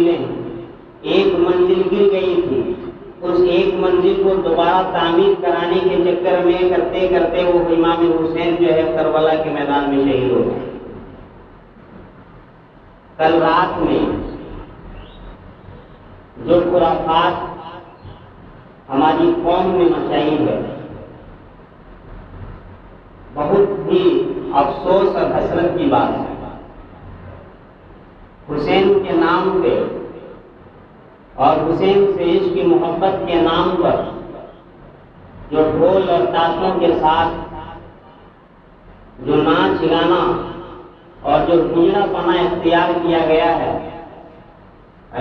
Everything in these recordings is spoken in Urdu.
منزلیں ہیں، ایک منزل گر گئی تھی، اس ایک منزل کو دوبارہ تعمیر کرانے کے چکر میں کرتے کرتے وہ امام حسین جو ہے کربلا کے میدان میں شہید ہو گئے۔ کل رات میں جو خرافات ہماری قوم نے مچائی ہے، بہت ہی افسوس اور حسرت کی بات ہے۔ حسین کے نام پہ اور حسین سے عشق کی محبت کے نام پر جو ڈھول اور تاشوں کے ساتھ جو ناچ گانا اور جو ہجڑا پنا اختیار کیا گیا ہے،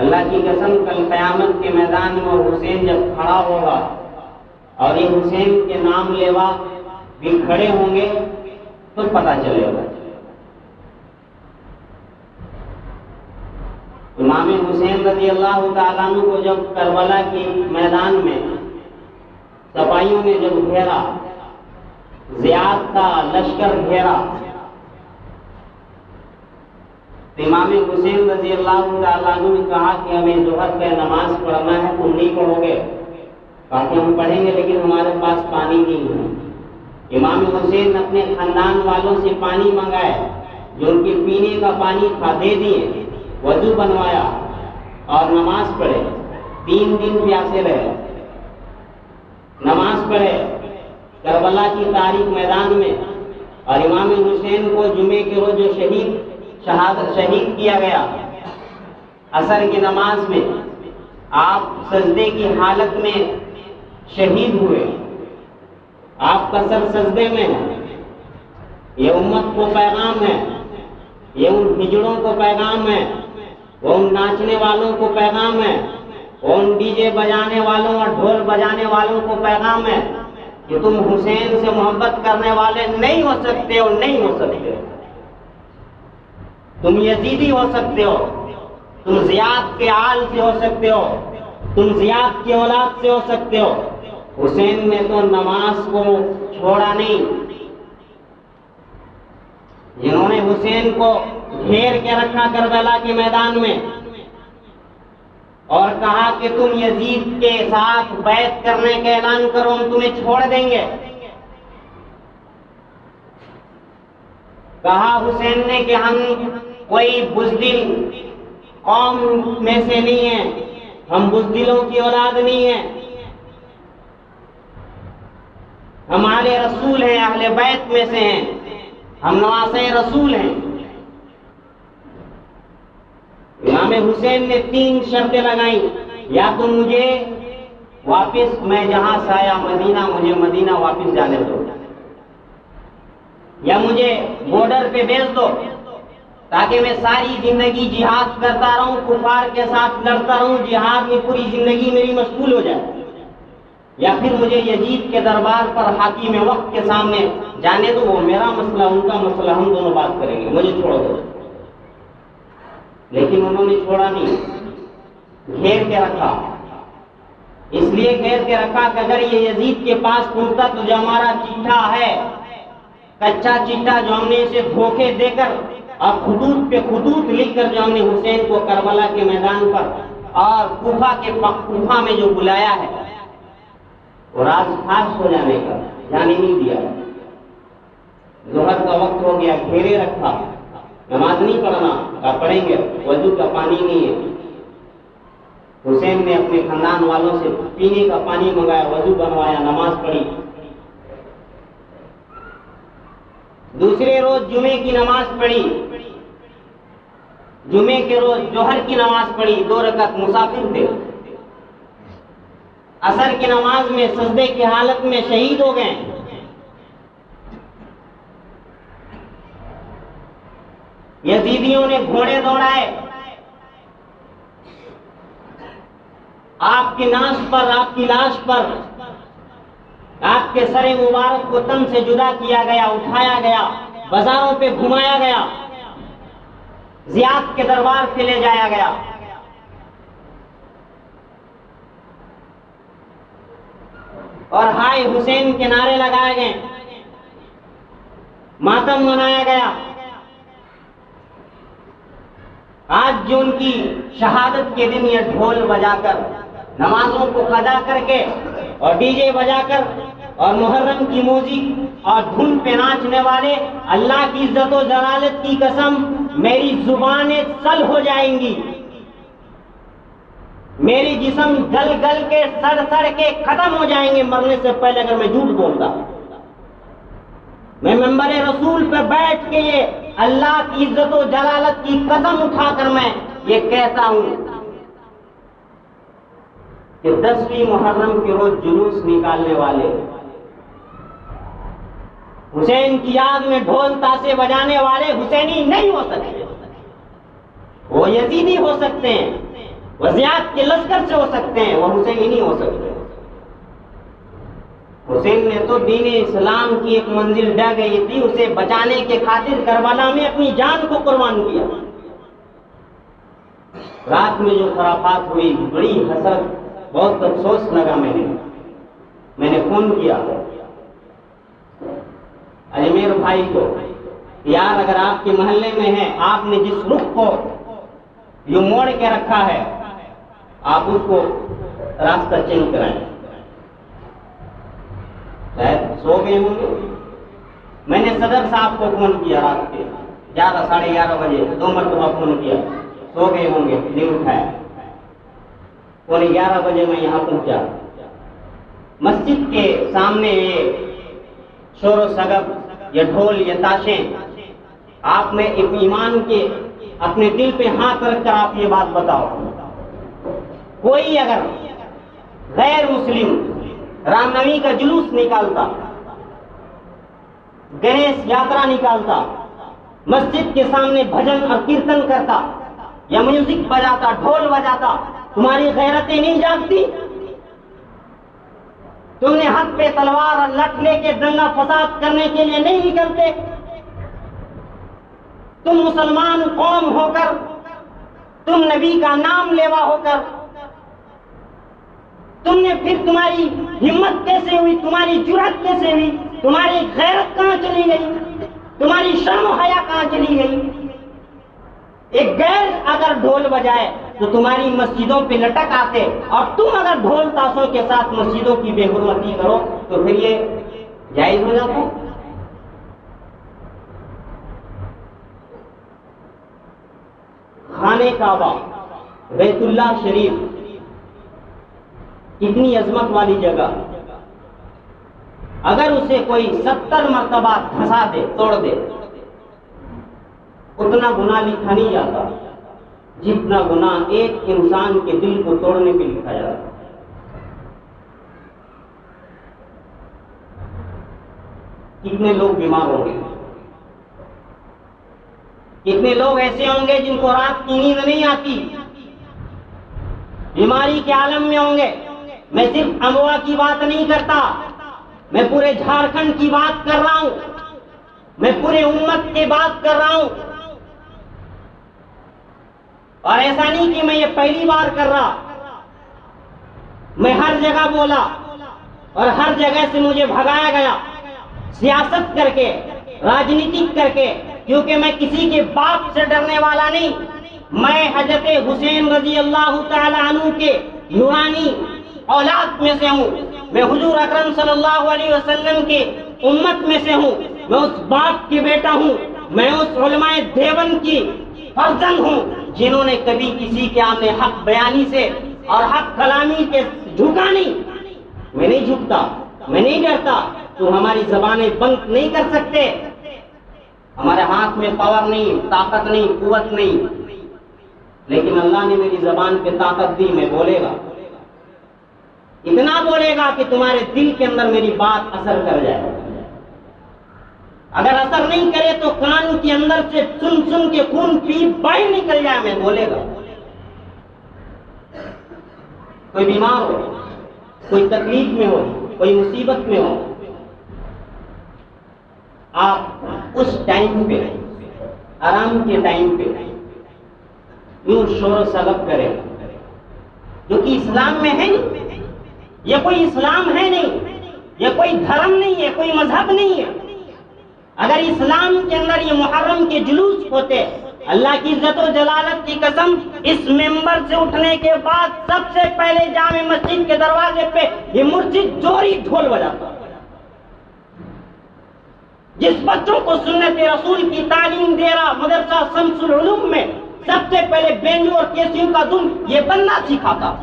اللہ کی قسم کل قیامت کے میدان میں حسین جب کھڑا ہوگا اور یہ حسین کے نام لیوا بھی کھڑے ہوں گے تو پتہ چلے گا۔ امام حسین رضی اللہ تعالیٰ عنہ کو جب کربلا کے میدان میں سپاہیوں نے جب گھیرا، زیاد کا لشکر گھیرا، تو امام حسین رضی اللہ تعالیٰ عنہ نے کہا کہ ہمیں ظہر کا نماز پڑھنا ہے، تم نہیں پڑھو گے؟ کہا کہ ہم پڑھیں گے لیکن ہمارے پاس پانی نہیں ہے۔ امام حسین اپنے خاندان والوں سے پانی منگائے، جو ان کے پینے کا پانی تھا دے دیے، وضو بنوایا اور نماز پڑھے۔ 3 دن پیاسے رہے، نماز پڑھے کربلا کی تاریخ میدان میں، اور امام حسین کو جمعے کے روز جو شہید کیا گیا عصر کی نماز میں، آپ سجدے کی حالت میں شہید ہوئے، آپ کا سر سجدے میں ہے۔ یہ امت کو پیغام ہے، یہ ان ہجڑوں کو پیغام ہے، وہ ان ناچنے والوں کو پیغام ہے، وہ ان ڈی جے بجانے والوں اور ڈھول بجانے والوں کو پیغام ہے کہ تم حسین سے محبت کرنے والے نہیں ہو سکتے ہو، نہیں ہو سکتے ہو۔ تم یزیدی ہو سکتے ہو، تم زیاد کے آل سے ہو سکتے ہو، تم زیاد کی اولاد سے ہو سکتے ہو، حسین نے تو نماز کو چھوڑا نہیں۔ جنہوں نے حسین کو گھیر کے رکھا کربلا کے میدان میں اور کہا کہ تم یزید کے ساتھ بیعت کرنے کا اعلان کرو، ہم تمہیں چھوڑ دیں گے، کہا حسین نے کہ ہم کوئی بزدل قوم میں سے نہیں ہیں، ہم بزدلوں کی اولاد نہیں ہیں، ہمارے رسول ہیں، اہل بیت میں سے ہیں، ہم نواسے رسول ہیں۔ امام حسین نے 3 شرطیں لگائیں، یا تم مجھے واپس، میں جہاں سے آیا مدینہ، مجھے مدینہ واپس جانے دو، یا مجھے بارڈر پہ بھیج دو تاکہ میں ساری زندگی جہاد کرتا رہوں، کفار کے ساتھ لڑتا رہوں، جہاد میں پوری زندگی میری مشغول ہو جائے، یا پھر مجھے یزید کے دربار پر حاکم وقت کے سامنے جانے دو، وہ میرا مسئلہ ان کا مسئلہ، ہم دونوں بات کریں گے، مجھے چھوڑ دو۔ لیکن انہوں نے چھوڑا نہیں، گھیر کے رکھا۔ اس لیے گھیر کے رکھا کہ اگر یہ یزید کے پاس پہنچتا تو جو ہمارا چٹھا ہے، کچا چٹھا جو ہم نے اسے دھوکے دے کر اور خطوط پہ خطوط لکھ کر جو ہم نے حسین کو کربلا کے میدان پر اور کوفہ میں جو بلایا ہے، وہ راز فاش ہو جانے کا جانے نہیں دیا۔ ظہر کا وقت ہو گیا، گھیرے رکھا، نماز نہیں پڑھنا، کہا پڑھیں گے، وضو کا پانی نہیں ہے۔ حسین نے اپنے خاندان والوں سے پینے کا پانی منگایا، وضو بنوایا، نماز پڑھی۔ دوسرے روز جمعے کی نماز پڑھی، جمعے کے روز جوہر کی نماز پڑھی، 2 رکعت، مسافر تھے، عصر کی نماز میں سجدے کی حالت میں شہید ہو گئے۔ یزیدیوں نے گھوڑے دوڑائے، آپ کی ناش پر، آپ کی لاش پر، آپ کے سر مبارک کو تن سے جدا کیا گیا، اٹھایا گیا، بازاروں پہ گھمایا گیا، زیاد کے دربار پہ لے جایا گیا۔ اور ہائے حسین کے نعرے لگائے گئے، ماتم منایا گیا۔ آج جو ان کی شہادت کے دن یہ ڈھول بجا کر نمازوں کو قضا کر کے اور ڈی جے بجا کر اور محرم کی موسیقی اور دھن پہ ناچنے والے، اللہ کی عزت و جلالت کی قسم میری زبانیں سل ہو جائیں گی، میری جسم گل گل کے سڑ سڑ کے ختم ہو جائیں گے مرنے سے پہلے اگر میں جھوٹ بولتا۔ میں منبر رسول پہ بیٹھ کے یہ اللہ کی عزت و جلالت کی قسم اٹھا کر میں یہ کہتا ہوں کہ 10ویں محرم کے روز جلوس نکالنے والے، حسین کی یاد میں ڈھول تاشے بجانے والے حسینی نہیں ہو سکتے، وہ یزیدی ہو سکتے ہیں، وہ زیاد کے لشکر سے ہو سکتے ہیں، وہ حسینی نہیں ہو سکتے۔ حسین نے تو دین اسلام کی ایک منزل ڈہ گئی تھی، اسے بچانے کے خاطر کربلا میں اپنی جان کو قربان کیا۔ رات میں جو خرافات ہوئی، بڑی حسرت، بہت افسوس لگا، میں نے فون کیا اجمیر بھائی کو، یار اگر آپ کے محلے میں ہے، آپ نے جس رخ کو یوں موڑ کے رکھا ہے، آپ اس کو راستہ چینج کرائیں۔ شاید سو گئے ہوں گے۔ میں نے صدر صاحب کو فون کیا رات کے 11 ساڑھے 11 بجے، 2 مرتبہ فون کیا، سو گئے ہوں گے، نہیں اٹھایا۔ 11:15 بجے میں یہاں پہنچا، مسجد کے سامنے یہ شور و شگب، یہ ڈھول، یہ تاشیں، آپ میں ایمان کے اپنے دل پہ ہاتھ رکھ کر آپ یہ بات بتاؤ، کوئی اگر غیر مسلم رام نومی کا جلوس نکالتا، گنیش یاترا نکالتا، مسجد کے سامنے بھجن اور کیرتن کرتا یا میوزک بجاتا، ڈھول بجاتا، تمہاری غیرتیں نہیں جاگتی؟ تم نے ہاتھ پہ تلوار اور لٹ لے کے دنگا فساد کرنے کے لیے نہیں نکلتے؟ تم مسلمان قوم ہو کر، تم نبی کا نام لیوا ہو کر، تم نے پھر تمہاری ہمت کیسے ہوئی، تمہاری جرأت کیسے ہوئی، تمہاری غیرت کہاں چلی گئی، تمہاری شرم و حیا کہاں چلی گئی؟ ایک غیر اگر ڈھول بجائے تو تمہاری مسجدوں پہ لٹک آتے، اور تم اگر ڈھول تاشوں کے ساتھ مسجدوں کی بے حرمتی کرو تو پھر یہ جائز ہو جاتا ہے؟ خانہ کعبہ، بیت اللہ شریف، اتنی عظمت والی جگہ، اگر اسے کوئی 70 مرتبہ دھسا دے، توڑ دے، اتنا گناہ لکھا نہیں جاتا جتنا گناہ ایک انسان کے دل کو توڑنے پہ لکھا جاتا۔ کتنے لوگ بیمار ہوں گے، کتنے لوگ ایسے ہوں گے جن کو رات کی نیند نہیں آتی، بیماری کے عالم میں ہوں گے۔ میں صرف اموا کی بات نہیں کرتا، میں پورے جھارکھنڈ کی بات کر رہا ہوں، میں پورے امت کی بات کر رہا ہوں، اور ایسا نہیں کہ میں یہ پہلی بار کر رہا، میں ہر جگہ بولا اور ہر جگہ سے مجھے بھگایا گیا، سیاست کر کے، راجنیتک کر کے، کیونکہ میں کسی کے باپ سے ڈرنے والا نہیں، میں حضرت حسین رضی اللہ تعالی عنہ کے نورانی اولاد میں سے ہوں، میں حضور اکرم صلی اللہ علیہ وسلم کے امت میں سے ہوں، میں اس باپ کی بیٹا ہوں، میں اس علماء دیوبند کی فرزند ہوں جنہوں نے کبھی کسی کے سامنے حق بیانی سے اور حق کلامی کے جھکا نہیں۔ میں نہیں جھکتا، میں نہیں ڈرتا، تو ہماری زبانیں بند نہیں کر سکتے، ہمارے ہاتھ میں پاور نہیں، طاقت نہیں، قوت نہیں، لیکن اللہ نے میری زبان پہ طاقت دی، میں بولے گا، اتنا بولے گا کہ تمہارے دل کے اندر میری بات اثر کر جائے۔ اگر اثر نہیں کرے تو کان کے اندر سے سن سن کے خون پیپ باہر نکل جائے، میں بولے گا۔ کوئی بیمار ہو، کوئی تکلیف میں ہو، کوئی مصیبت میں ہو، آپ اس ٹائم پہ، آرام کے ٹائم پہ یوں شور و شگب کریں، جو کہ اسلام میں ہے نہیں، یہ کوئی اسلام ہے نہیں، یہ کوئی دھرم نہیں ہے، کوئی مذہب نہیں ہے۔ اگر اسلام کے اندر یہ محرم کے جلوس ہوتے اللہ کی عزت و جلالت کی قسم، اس ممبر سے اٹھنے کے بعد سب سے پہلے جامع مسجد کے دروازے پہ یہ مرشد جوری ڈھول بجاتا، جس بچوں کو سنت رسول کی تعلیم دے رہا مدرسہ شمس العلوم میں سب سے پہلے بینجو اور کیسیوں کا دھن یہ بندہ سکھاتا۔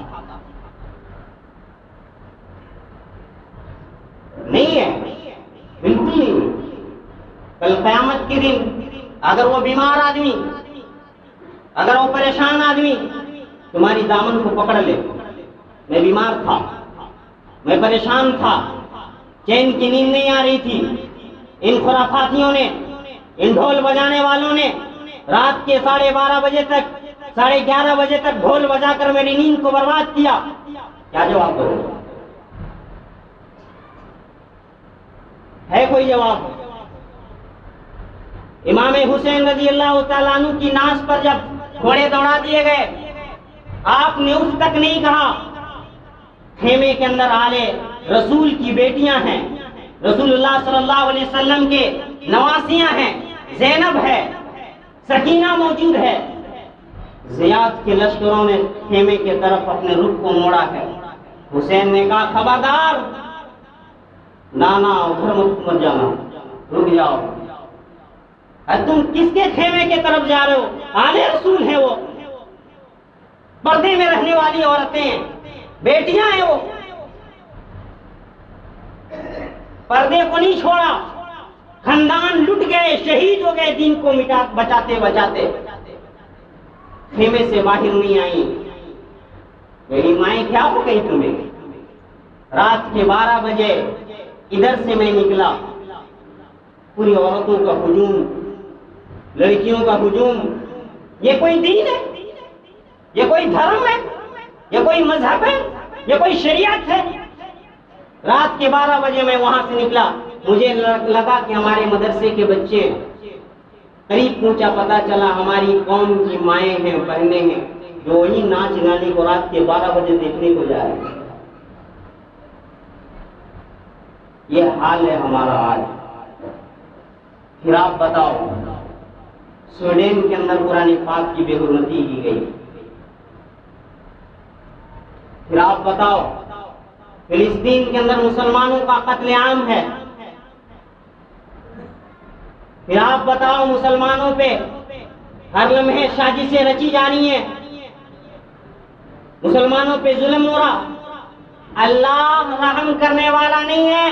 نہیں ہے، بالکل نہیں۔ کل قیامت کے دن اگر وہ بیمار آدمی، اگر وہ پریشان آدمی تمہاری دامن کو پکڑ لے، میں بیمار تھا، میں پریشان تھا، چین کی نیند نہیں آ رہی تھی، ان خرافاتیوں نے، ان ڈھول بجانے والوں نے رات کے 12:30 بجے تک، 11:30 بجے تک ڈھول بجا کر میری نیند کو برباد کیا، کیا جواب دو؟ ہے کوئی جواب؟ امام حسین رضی اللہ تعالیٰ عنہ کی ناس پر جب گھوڑے دوڑا دیے گئے، آپ نے اس تک نہیں کہا خیمے کے اندر آلے رسول کی بیٹیاں ہیں، رسول اللہ صلی اللہ علیہ وسلم کے نواسیاں ہیں، زینب ہے، سکینہ موجود ہے۔ زیاد کے لشکروں نے خیمے کے طرف اپنے رخ کو موڑا ہے۔ حسین نے کہا خبردار، نانا ادھر مت جانا، رک جاؤ، تم کس کے خیمے کے طرف جا رہے ہو؟ آلے رسول ہیں وہ، پردے میں رہنے والی عورتیں ہیں، بیٹیاں ہیں، وہ پردے کو نہیں چھوڑا، خاندان لٹ گئے، شہید ہو گئے، دین کو بچاتے بچاتے، خیمے سے باہر نہیں آئی۔ میری مائیں کیا ہو گئی تمہیں؟ رات کے 12 بجے ادھر سے میں نکلا، پوری عورتوں کا ہجوم، لڑکیوں کا ہجوم، یہ کوئی دین ہے؟ یہ کوئی دھرم ہے؟ یہ کوئی مذہب ہے؟ یہ کوئی شریعت ہے؟ رات کے 12 بجے میں وہاں سے نکلا، مجھے لگا کہ ہمارے مدرسے کے بچے، قریب پوچھا، پتا چلا ہماری قوم کی مائیں ہیں، بہنیں ہیں، جو وہی ناچ گانے کو رات کے 12 بجے دیکھنے کو جا رہے ہیں۔ یہ حال ہے ہمارا آج۔ پھر آپ بتاؤ، سویڈن کے اندر قرآن پاک کی بے حرمتی کی گئی، پھر آپ بتاؤ فلسطین کے اندر مسلمانوں کا قتل عام ہے، پھر آپ بتاؤ مسلمانوں پہ ہر لمحے سازشیں رچی جا رہی ہیں، مسلمانوں پہ ظلم ہو رہا۔ اللہ رحم کرنے والا نہیں ہے؟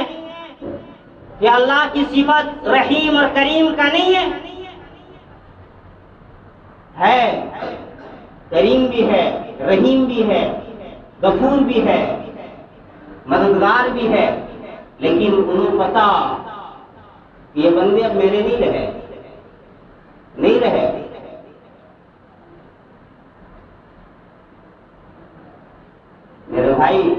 کہ اللہ کی صفت رحیم اور کریم کا نہیں ہے؟ کریم بھی ہے، رحیم بھی ہے، غفور بھی ہے، مددگار بھی ہے، لیکن انہوں پتا کہ یہ بندے اب میرے نہیں رہے۔ میرے بھائی،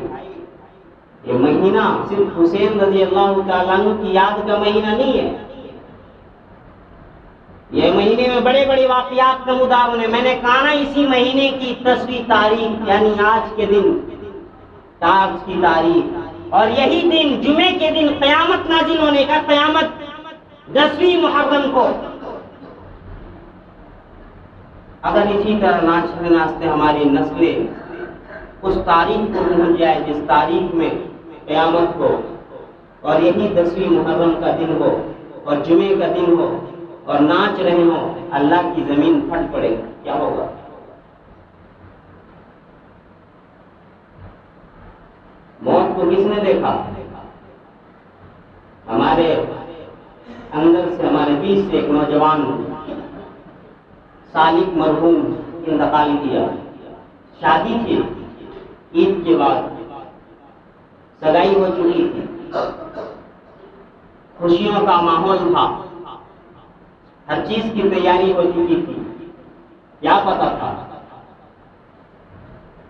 یہ مہینہ صرف حسین رضی اللہ تعالیٰ عنہ کی یاد کا مہینہ نہیں ہے، یہ مہینے میں بڑے بڑے واقعات نمودار ہونے۔ میں نے کہا نا، اسی مہینے کی 10ویں تاریخ یعنی آج کے دن، آج کی تاریخ، اور یہی دن جمعے کے دن قیامت نازل ہونے کا، قیامت 10ویں محرم کو۔ اگر اسی طرح ناچتے ناچتے ہماری نسلیں اس تاریخ کو بھول جائے جس تاریخ میں قیامت ہو، اور یہی 10ویں محرم کا دن ہو اور جمعے کا دن ہو اور ناچ رہے ہوں، اللہ کی زمین پھٹ پڑے، کیا ہوگا؟ موت کو کس نے دیکھا؟ ہمارے اندر سے، ہمارے بیچ سے ایک نوجوان سالک مرحوم انتقال کیا، شادی تھی، عید کے بعد سگائی ہو چکی تھی، خوشیوں کا ماحول تھا، ہر چیز کی تیاری ہو چکی تھی، کیا پتا تھا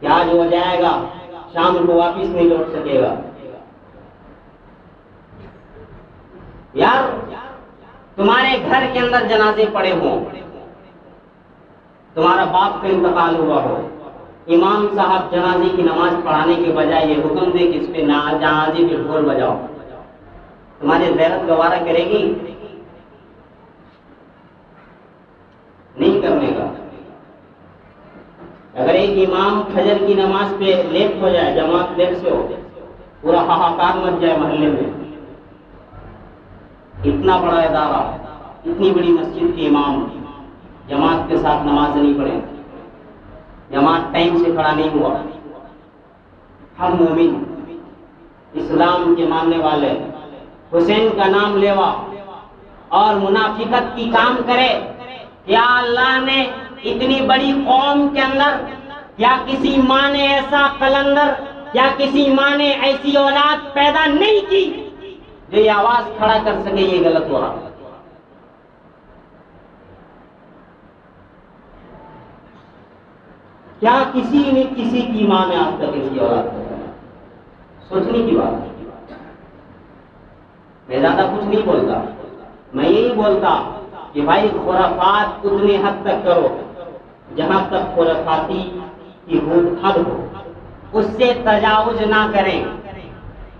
کہ آج ہو جائے گا، شام کو واپس نہیں لوٹ سکے گا۔ یار، تمہارے گھر کے اندر جنازے پڑے ہوں، تمہارا باپ کا انتقال ہوا ہو، امام صاحب جنازے کی نماز پڑھانے کے بجائے یہ حکم دے کہ اس پہ جنازے پہ ڈھول بجاؤ، تمہاری غیرت گوارا کرے گی؟ نہیں کرے اگر ایک امام فجر کی نماز پہ لیٹ ہو جائے، جماعت لیٹ سے ہو، پورا ہاہاکار مچ جائے محلے میں. اتنا بڑا ادارہ، اتنی بڑی مسجد کے امام جماعت کے ساتھ نماز نہیں پڑھے، جماعت ٹائم سے کھڑا نہیں ہوا. ہم مومن اسلام کے ماننے والے حسین کا نام لیوا اور منافقت کی کام کرے، یا اللہ نے اتنی بڑی قوم کے اندر یا کسی ماں نے ایسا قلندر یا کسی ماں نے ایسی اولاد پیدا نہیں کی جو یہ آواز کھڑا کر سکے یہ غلط ہو رہا. کیا کسی نے کسی کی ماں نے آج تک ایسی اولاد پیدا؟ سوچنے کی بات ہے. میں زیادہ کچھ نہیں بولتا، میں یہی بولتا کہ بھائی خرافات اتنے حد تک کرو جہاں تک خرافاتی کی حد ہو، اس سے تجاوز نہ کریں.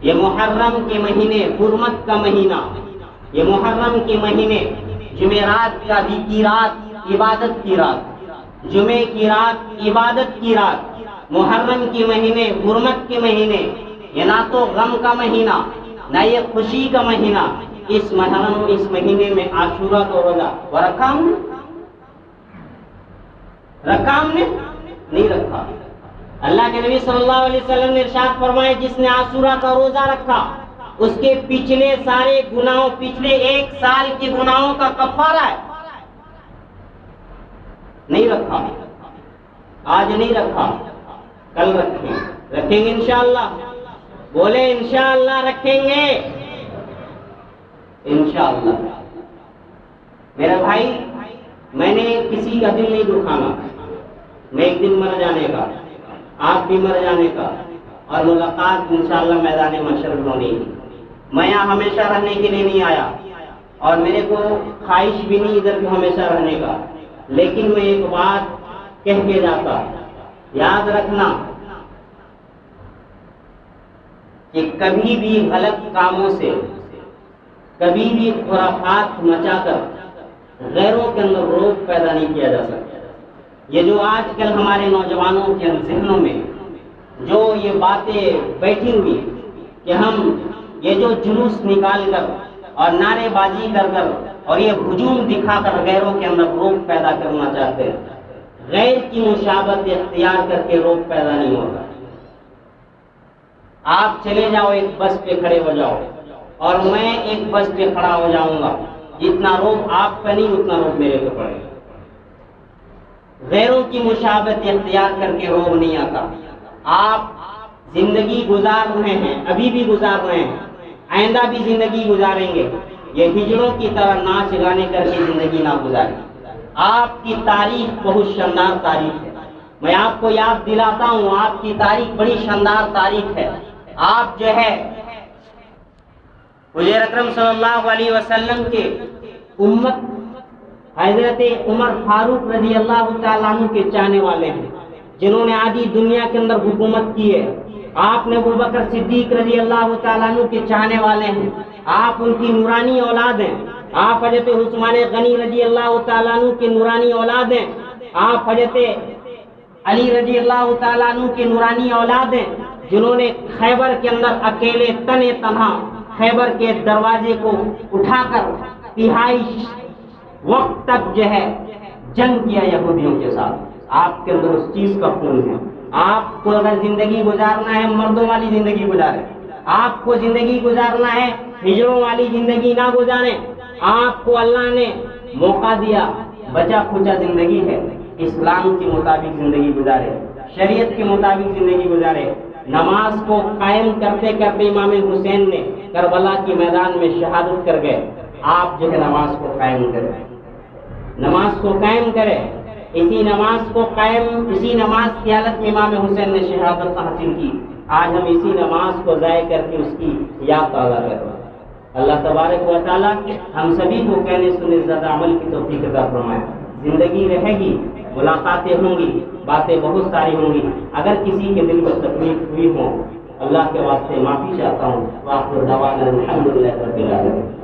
یہ محرم کے مہینے حرمت کا مہینہ، یہ محرم کے مہینے جمعرات کا بھی کی رات عبادت کی رات، جمعے کی رات عبادت کی رات، محرم کے مہینے حرمت کے مہینے. یہ نہ تو غم کا مہینہ نہ یہ خوشی کا مہینہ. اس مہینے میں عاشورہ کا روزہ رکھا ہم نے نہیں رکھا. اللہ کے نبی صلی اللہ علیہ وسلم نے ارشاد فرمائے جس نے عاشورہ کا روزہ رکھا اس کے پچھلے سارے گناہوں، پچھلے ایک سال کے گناہوں کا کفارہ ہے. نہیں رکھا، آج نہیں رکھا، کل رکھیں گے انشاءاللہ. بولے انشاءاللہ رکھیں گے انشاءاللہ. میرا بھائی، میں نے کسی کا دل نہیں دکھانا. میں ایک دن مر جانے کا، آپ بھی مر جانے کا، اور ملاقات انشاءاللہ میدان محشر میں ہونی. میں یہاں ہمیشہ رہنے کے لیے نہیں آیا اور میرے کو خواہش بھی نہیں ادھر بھی ہمیشہ رہنے کا. لیکن میں ایک بات کہہ کے جاتا، یاد رکھنا کہ کبھی بھی غلط کاموں سے، کبھی بھی خرافات مچا کر غیروں کے اندر روک پیدا نہیں کیا جا سکتا. یہ جو آج کل ہمارے نوجوانوں کے ذہنوں میں جو یہ باتیں بیٹھی ہوئی کہ ہم یہ جو جلوس نکال کر اور نعرے بازی کر کر اور یہ ہجوم دکھا کر غیروں کے اندر روک پیدا کرنا چاہتے ہیں، غیر کی مشابہت اختیار کر کے روک پیدا نہیں ہوگا. آپ چلے جاؤ ایک بس پہ کھڑے ہو جاؤ اور میں ایک بس پہ کھڑا ہو جاؤں گا، جتنا روک آپ پہ نہیں اتنا روک میرے پہ پڑے گا. غیروں کی مشابہت اختیار کر کے روک نہیں آتا. آپ زندگی گزار رہے ہیں، ابھی بھی گزار رہے ہیں، آئندہ بھی زندگی گزاریں گے. یہ ہجڑوں کی طرح ناچ گانے کر کے زندگی نہ گزاریں. آپ کی تاریخ بہت شاندار تاریخ ہے. میں آپ کو یاد دلاتا ہوں، آپ کی تاریخ بڑی شاندار تاریخ ہے. آپ جو ہے حضور اکرم صلی اللہ علیہ وسلم کے امت حضرت عمر فاروق رضی اللہ تعالیٰ عنہ کے چاہنے والے ہیں، جنہوں نے آدھی دنیا کے اندر حکومت کی ہے. آپ نے ابوبکر صدیق رضی اللہ تعالیٰ عنہ کے چاہنے والے ہیں، آپ ان کی نورانی اولاد ہیں. آپ حضرت عثمان غنی رضی اللہ تعالیٰ عنہ کے نورانی اولاد ہیں. آپ حضرت علی رضی اللہ تعالیٰ عنہ کے نورانی اولاد ہیں، جنہوں نے خیبر کے اندر اکیلے تنے تنہا خیبر کے دروازے کو اٹھا کر تہائی وقت تک جو ہے جنگ کیا یہودیوں کے ساتھ. آپ کے اندر اس چیز کا خون ہے. آپ کو اگر زندگی گزارنا ہے مردوں والی زندگی گزاریں. آپ کو زندگی گزارنا ہے ہجروں والی زندگی نہ گزاریں. آپ کو اللہ نے موقع دیا، بچا کھچا زندگی ہے، اسلام کے مطابق زندگی گزارے، شریعت کے مطابق زندگی گزارے. نماز کو قائم کرتے کرتے امام حسین نے کربلا کے میدان میں شہادت کر گئے. آپ جو ہے نماز کو قائم کریں، نماز کو قائم کریں. اسی نماز کو قائم، اسی نماز کی حالت میں امام حسین نے شہادت حاصل کی. آج ہم اسی نماز کو ضائع کر کے اس کی یاد تازہ کر رہے ہیں. اللہ تبارک و تعالیٰ ہم سبھی کو کہنے سنے زیادہ عمل کی توفیق عطا فرمائے. زندگی رہے گی، ملاقاتیں ہوں گی، باتیں بہت ساری ہوں گی. اگر کسی کے دل کو تکلیف ہوئی ہو اللہ کے واسطے معافی چاہتا ہوں. وآخر دعوانا الحمدللہ رب العالمین.